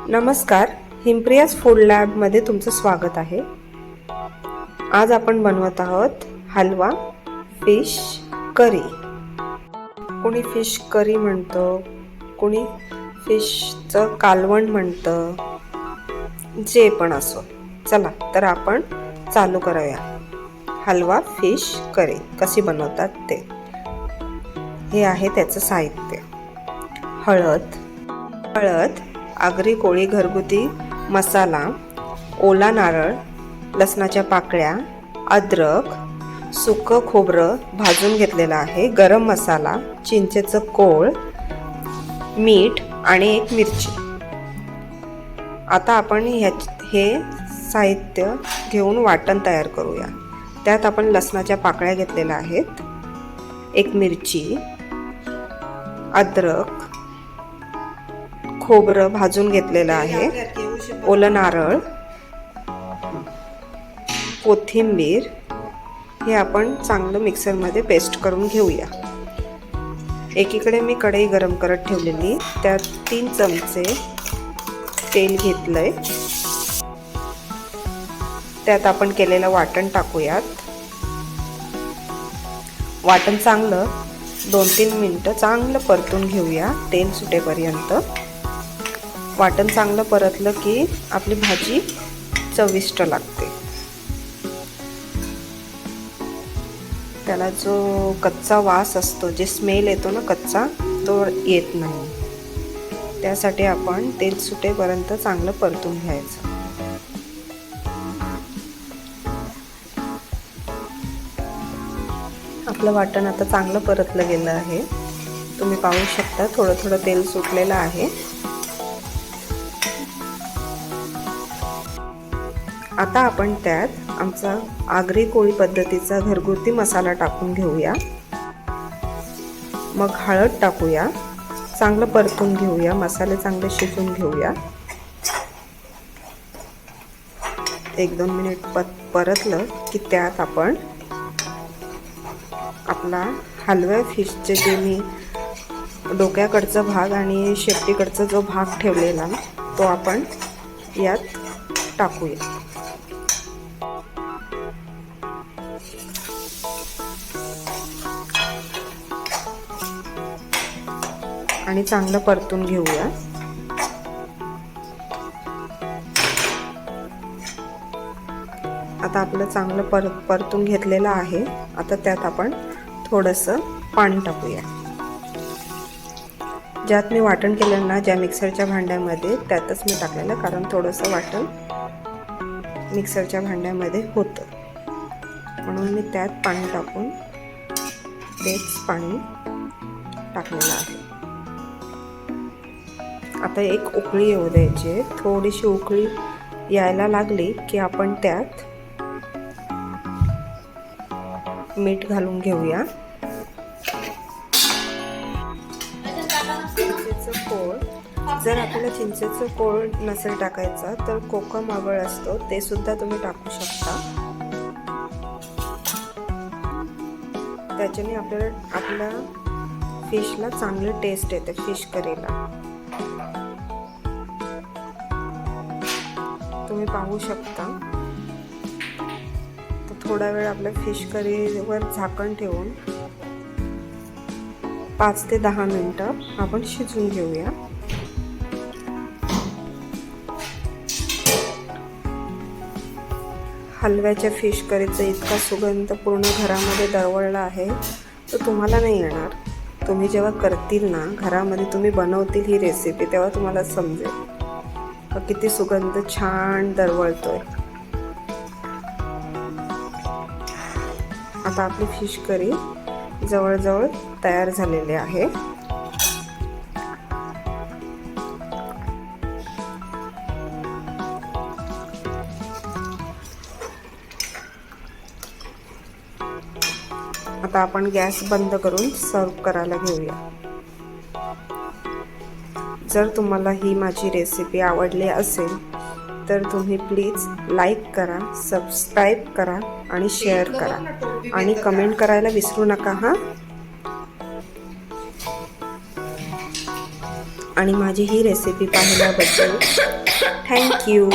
नमस्कार, हिमप्रियाज फूड लॅबमध्ये तुमचं स्वागत आहे। आज आपण बनवत आहोत हलवा फिश करी। कोणी फिश करी म्हणतं, कोणी फिशचं कालवण म्हणतं, जे पण असो। चला तर आपण चालू करूया। हलवा फिश करी कशी बनवतात ते। हे आहे त्याचं साहित्य। हळद, आगरी कोळी घरगुती मसाला, ओला नारळ, लसणाच्या पाकळ्या, अद्रक, सुकं खोबरं भाजून घेतलेलं आहे, गरम मसाला, चिंचेचं कोळ, मीठ आणि एक मिरची। आता आपण हे साहित्य घेऊन वाटण तयार करूया। त्यात आपण लसणाच्या पाकळ्या घेतलेल्या आहेत, एक मिरची, अद्रक, खोबरं भाजून घेतलेलं आहे, ओलं नारळ, कोथिंबीर, हे आपण चांगलं मिक्सरमध्ये पेस्ट करून घेऊया। एकीकडे मी कढई गरम करत ठेवलेली, त्यात 3 चमचे तेल घेतलंय। त्यात आपण केलेलं वाटण टाकूयात। वाटण चांगलं 2-3 मिनिटं चांगलं परतून घेऊया, तेल सुटेपर्यंत। वाटण चांगलं परतलं की आपली भाजी चविष्ट लागते। त्याला जो कच्चा वास असतो, जे स्मेल येतो ना कच्चा, तो येत नाही। त्यासाठी आपण तेल सुटेपर्यंत चांगलं परतून घ्यायचं। आपलं वाटण आता चांगलं परतलं गेलं आहे। तुम्ही पाहू शकता थोडं थोडं तेल सुटलेलं आहे। आता आपण त्यात आमचा आगरी कोळी पद्धतीचा घरगुती मसाला टाकून घेऊया। मग हळद टाकूया, चांगलं परतून घेऊया, मसाले चांगले शिजवून घेऊया। 1-2 मिनिट परतलं की त्यात आपण आपला हलव्या फिशचे जे मी डोक्याकडचा भाग आणि शेपटीकडचा जो भाग ठेवलेला तो आपण यात टाकूया। आणि चांगलं परतून घेऊया। आता आपलं चांगलं परतून घेतलेलं आहे। आता त्यात आपण थोडंसं पाणी टाकूया। ज्यात मी वाटण केलं ना, ज्या मिक्सरच्या भांड्यामध्ये, त्यातच मी टाकलेलं, कारण थोडंसं वाटण मिक्सरच्या भांड्यामध्ये होतं, म्हणून मी त्यात पाणी टाकून तेच पाणी टाकलेलं आहे। आता एक उकळी येऊ द्यायची। थोडीशी उकळी यायला लागली की आपण त्यात मीठ घालून घेऊया। चिंचेचं कोळ, जर आपल्याला चिंचेचं कोळ नसेल टाकायचा तर कोकम आगळ असतो, ते सुद्धा तुम्ही टाकू शकता। त्याच्याने आपल्या फिशला चांगली टेस्ट येते, फिश करीला। तुम्ही पाहू शकता। तर थोडा वेळ आपल्या फिश करीवर झाकण ठेवून 5 ते 10 मिनिटं आपण शिजवून घेऊया। हलव्याच्या फिश करीचा इतका सुगंध पूर्ण घरामध्ये दरवळला आहे, तो तुम्हाला नाही येणार। तुम्ही जेव्हा करतील ना, घरामध्ये तुम्ही बनवतील ही रेसिपी, तेव्हा तुम्हाला समजेल किती सुगंध छान दरवळतोय। आता आपली फिश करी जवळजवळ तयार झालेली आहे। आता आपण गॅस बंद करून सर्व करायला घेऊया। जर तुम्हाला ही माझी रेसिपी आवडली असेल तर तुम्ही प्लीज लाईक करा, सबस्क्राईब करा आणि शेअर करा आणि कमेंट करायला विसरू नका हां। आणि माझी ही रेसिपी पाहिल्याबद्दल थँक्यू.